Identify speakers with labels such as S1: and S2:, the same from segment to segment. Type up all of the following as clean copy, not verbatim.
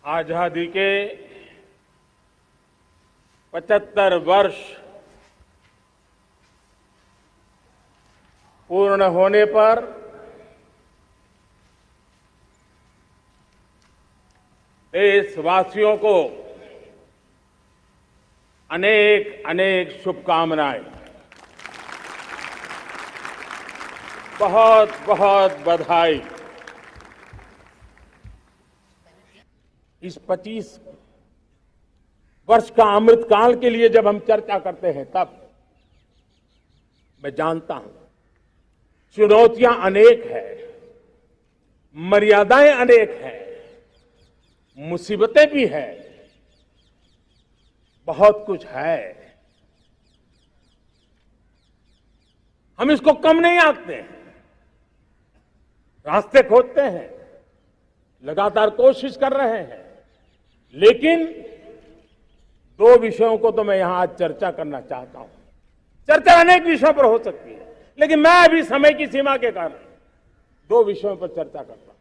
S1: आजादी के 75 वर्ष पूर्ण होने पर देशवासियों को अनेक अनेक शुभकामनाएं, बहुत बहुत बधाई। इस 25 वर्ष का अमृतकाल के लिए जब हम चर्चा करते हैं तब मैं जानता हूं चुनौतियां अनेक हैं, मर्यादाएं अनेक हैं, मुसीबतें भी हैं, बहुत कुछ है। हम इसको कम नहीं आंकते हैं, रास्ते खोजते हैं, लगातार कोशिश कर रहे हैं, लेकिन दो विषयों को तो मैं यहां आज चर्चा करना चाहता हूं। चर्चा अनेक विषयों पर हो सकती है, लेकिन मैं अभी समय की सीमा के कारण दो विषयों पर चर्चा करता हूं।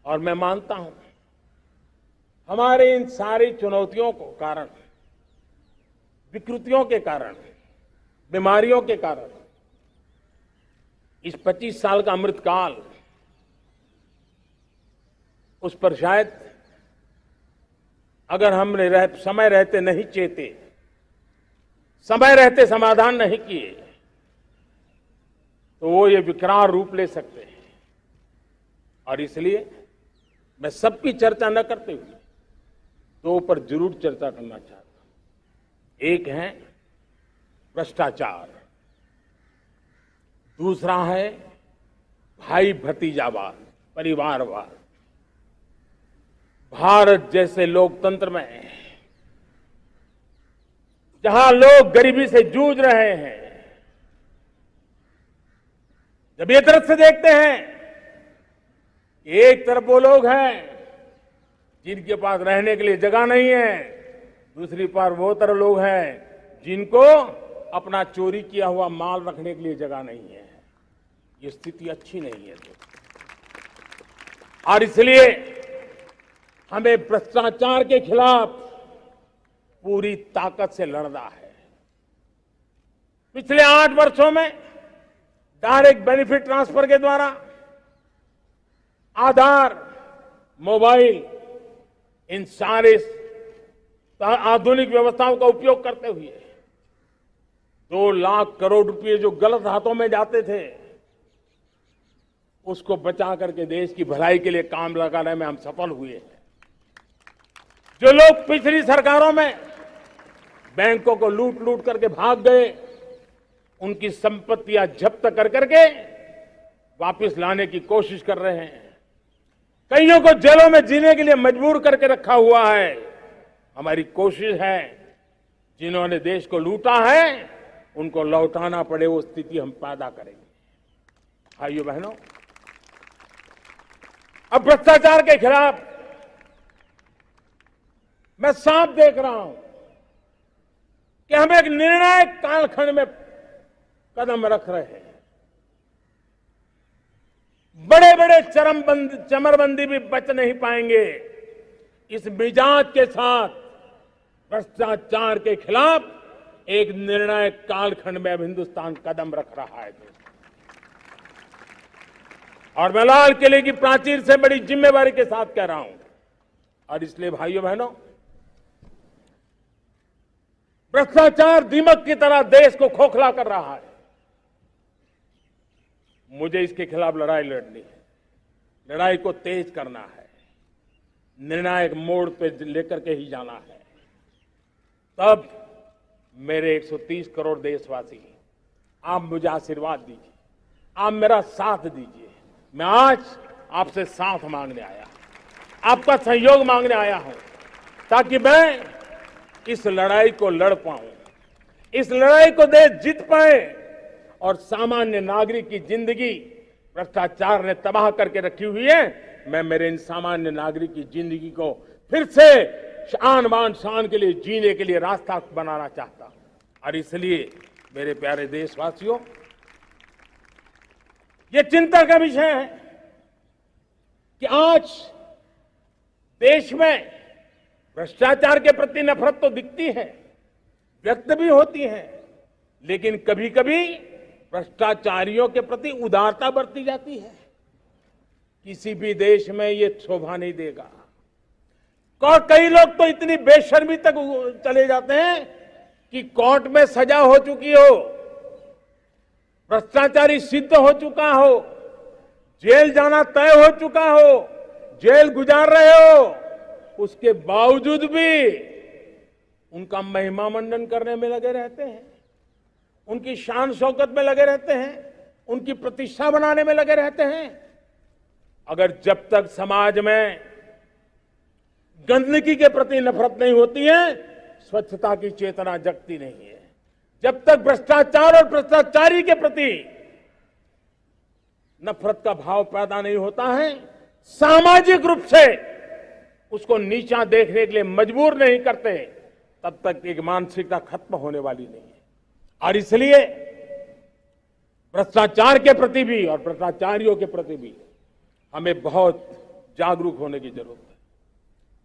S1: और मैं मानता हूं हमारे इन सारी चुनौतियों को कारण, विकृतियों के कारण, बीमारियों के कारण इस 25 साल का अमृतकाल, उस पर शायद अगर हमने समय रहते नहीं चेते, समय रहते समाधान नहीं किए, तो वो ये विकराल रूप ले सकते हैं। और इसलिए मैं सबकी चर्चा न करते हुए दो पर जरूर चर्चा करना चाहता हूं। एक है भ्रष्टाचार, दूसरा है भाई भतीजावाद, परिवारवाद। भारत जैसे लोकतंत्र में जहां लोग गरीबी से जूझ रहे हैं, जब ये तरफ से देखते हैं कि एक तरफ वो लोग हैं जिनके पास रहने के लिए जगह नहीं है, दूसरी पर वो तरफ लोग हैं जिनको अपना चोरी किया हुआ माल रखने के लिए जगह नहीं है, ये स्थिति अच्छी नहीं है। और इसलिए हमें भ्रष्टाचार के खिलाफ पूरी ताकत से लड़ना है। पिछले 8 वर्षों में डायरेक्ट बेनिफिट ट्रांसफर के द्वारा, आधार, मोबाइल, इन सारे आधुनिक व्यवस्थाओं का उपयोग करते हुए 2 लाख करोड़ रुपए जो गलत हाथों में जाते थे, उसको बचा करके देश की भलाई के लिए काम लगाने में हम सफल हुए हैं। जो लोग पिछली सरकारों में बैंकों को लूट लूट करके भाग गए, उनकी संपत्तियां जब्त कर करके वापस लाने की कोशिश कर रहे हैं। कईयों को जेलों में जीने के लिए मजबूर करके रखा हुआ है। हमारी कोशिश है जिन्होंने देश को लूटा है उनको लौटाना पड़े, वो स्थिति हम पैदा करेंगे। भाइयों बहनों, अब भ्रष्टाचार के खिलाफ मैं साफ देख रहा हूं कि हम एक निर्णायक कालखंड में कदम रख रहे हैं। बड़े बड़े चमरबंदी भी बच नहीं पाएंगे। इस मिजाज के साथ भ्रष्टाचार के खिलाफ एक निर्णायक कालखंड में अब हिंदुस्तान कदम रख रहा है। और मैं लाल किले की प्राचीर से बड़ी जिम्मेवारी के साथ कह रहा हूं। और इसलिए भाइयों बहनों, भ्रष्टाचार दीमक की तरह देश को खोखला कर रहा है। मुझे इसके खिलाफ लड़ाई लड़नी है, लड़ाई को तेज करना है, निर्णायक मोड़ पे लेकर के ही जाना है। तब मेरे 130 करोड़ देशवासी, आप मुझे आशीर्वाद दीजिए, आप मेरा साथ दीजिए। मैं आज आपसे साथ मांगने आया, आपका सहयोग मांगने आया हूं, ताकि मैं इस लड़ाई को लड़ पाऊं, इस लड़ाई को देश जीत पाए और सामान्य नागरिक की जिंदगी भ्रष्टाचार ने तबाह करके रखी हुई है। मैं मेरे इन सामान्य नागरिक की जिंदगी को फिर से शान बान शान के लिए जीने के लिए रास्ता बनाना चाहता हूं। और इसलिए मेरे प्यारे देशवासियों, ये चिंता का विषय है कि आज देश में भ्रष्टाचार के प्रति नफरत तो दिखती है, व्यक्त भी होती है, लेकिन कभी कभी भ्रष्टाचारियों के प्रति उदारता बरती जाती है। किसी भी देश में ये शोभा नहीं देगा। और कई लोग तो इतनी बेशर्मी तक चले जाते हैं कि कोर्ट में सजा हो चुकी हो, भ्रष्टाचारी सिद्ध हो चुका हो, जेल जाना तय हो चुका हो, जेल गुजार रहे हो, उसके बावजूद भी उनका महिमा मंडन करने में लगे रहते हैं, उनकी शान शौकत में लगे रहते हैं, उनकी प्रतिष्ठा बनाने में लगे रहते हैं। अगर जब तक समाज में गंदगी के प्रति नफरत नहीं होती है, स्वच्छता की चेतना जगती नहीं है। जब तक भ्रष्टाचार और भ्रष्टाचारी के प्रति नफरत का भाव पैदा नहीं होता है, सामाजिक रूप से उसको नीचा देखने के लिए मजबूर नहीं करते, तब तक एक मानसिकता खत्म होने वाली नहीं है। और इसलिए भ्रष्टाचार के प्रति भी और भ्रष्टाचारियों के प्रति भी हमें बहुत जागरूक होने की जरूरत है।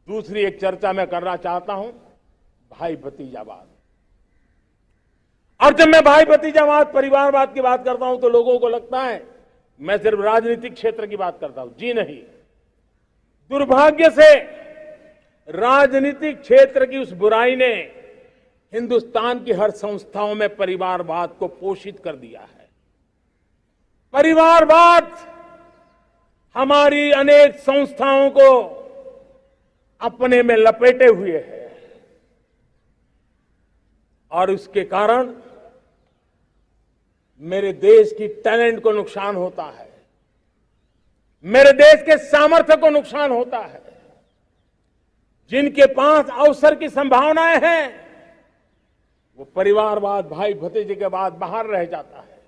S1: दूसरी एक चर्चा मैं करना चाहता हूं, भाई भतीजावाद। और जब मैं भाई भतीजावाद, परिवारवाद की बात करता हूं तो लोगों को लगता है मैं सिर्फ राजनीतिक क्षेत्र की बात करता हूं। जी नहीं, दुर्भाग्य से राजनीतिक क्षेत्र की उस बुराई ने हिंदुस्तान की हर संस्थाओं में परिवारवाद को पोषित कर दिया है। परिवारवाद हमारी अनेक संस्थाओं को अपने में लपेटे हुए है और उसके कारण मेरे देश की टैलेंट को नुकसान होता है, मेरे देश के सामर्थ्य को नुकसान होता है। जिनके पास अवसर की संभावनाएं हैं, वो परिवारवाद, भाई भतीजे के बाद बाहर रह जाता है।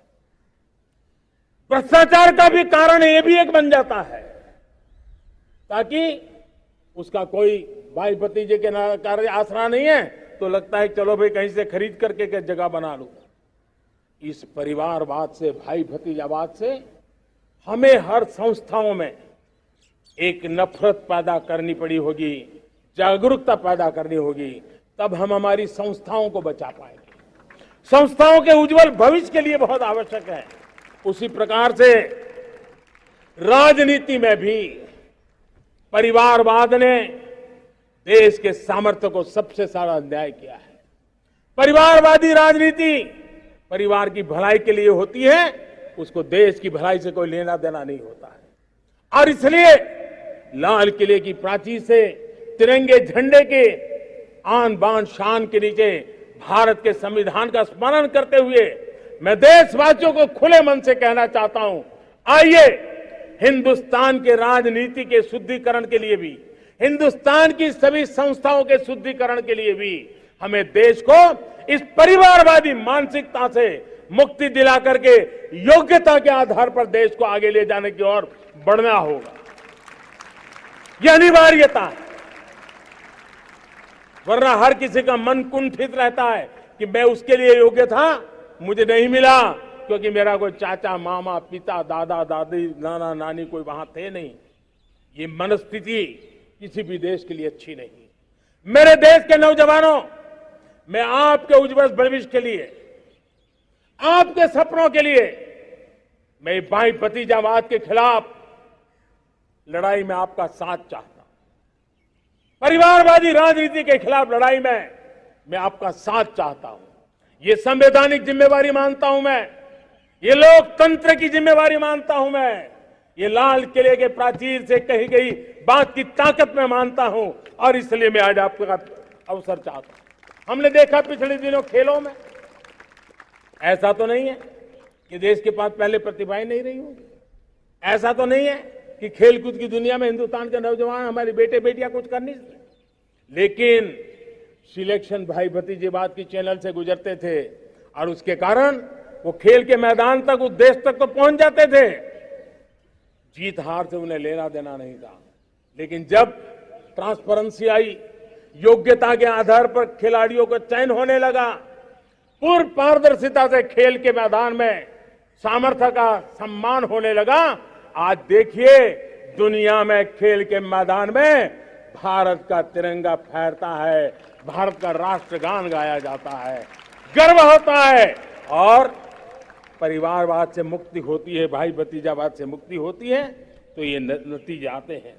S1: भ्रष्टाचार का भी कारण ये भी एक बन जाता है, ताकि उसका कोई भाई भतीजे के कार्य आसरा नहीं है तो लगता है चलो भाई कहीं से खरीद करके के जगह बना लूं। इस परिवारवाद से, भाई भतीजावाद से हमें हर संस्थाओं में एक नफरत पैदा करनी पड़ी होगी, जागरूकता पैदा करनी होगी, तब हम हमारी संस्थाओं को बचा पाएंगे। संस्थाओं के उज्जवल भविष्य के लिए बहुत आवश्यक है। उसी प्रकार से राजनीति में भी परिवारवाद ने देश के सामर्थ्य को सबसे सारा अन्याय किया है। परिवारवादी राजनीति परिवार की भलाई के लिए होती है, उसको देश की भलाई से कोई लेना देना नहीं होता है। और इसलिए लाल किले की प्राचीर से तिरंगे झंडे के आन बान शान के नीचे भारत के संविधान का स्मरण करते हुए मैं देशवासियों को खुले मन से कहना चाहता हूं, आइए हिंदुस्तान के राजनीति के शुद्धिकरण के लिए भी, हिंदुस्तान की सभी संस्थाओं के शुद्धिकरण के लिए भी हमें देश को इस परिवारवादी मानसिकता से मुक्ति दिला करके योग्यता के आधार पर देश को आगे ले जाने की ओर बढ़ना होगा। यह अनिवार्यता है, वरना हर किसी का मन कुंठित रहता है कि मैं उसके लिए योग्य था, मुझे नहीं मिला क्योंकि मेरा कोई चाचा, मामा, पिता, दादा, दादी, नाना, नानी कोई वहां थे नहीं। ये मनस्थिति किसी भी देश के लिए अच्छी नहीं। मेरे देश के नौजवानों, मैं आपके उज्जवल भविष्य के लिए, आपके सपनों के लिए, मैं भाई भतीजावाद के खिलाफ लड़ाई में आपका साथ चाहता हूं। परिवारवादी राजनीति के खिलाफ लड़ाई में मैं आपका साथ चाहता हूं। ये संवैधानिक जिम्मेवारी मानता हूं मैं, ये लोकतंत्र की जिम्मेवारी मानता हूं मैं, ये लाल किले के प्राचीर से कही गई बात की ताकत में मानता हूं। और इसलिए मैं आज आपका अवसर चाहता हूं। हमने देखा पिछले दिनों खेलों में, ऐसा तो नहीं है कि देश के पास पहले प्रतिभाएं नहीं रही होंगी, ऐसा तो नहीं है कि खेलकूद की दुनिया में हिंदुस्तान के नौजवान, हमारे बेटे बेटियां कुछ कर नहीं सकते, लेकिन सिलेक्शन भाई भतीजेवाद की चैनल से गुजरते थे और उसके कारण वो खेल के मैदान तक, उस देश तक तो पहुंच जाते थे। जीत हार से उन्हें लेना देना नहीं था, लेकिन जब ट्रांसपेरेंसी आई, योग्यता के आधार पर खिलाड़ियों का चयन होने लगा, पूर्ण पारदर्शिता से खेल के मैदान में सामर्थ्य का सम्मान होने लगा, आज देखिए दुनिया में खेल के मैदान में भारत का तिरंगा फहरता है, भारत का राष्ट्रगान गाया जाता है, गर्व होता है और परिवारवाद से मुक्ति होती है, भाई भतीजावाद से मुक्ति होती है, तो ये नतीजे आते हैं।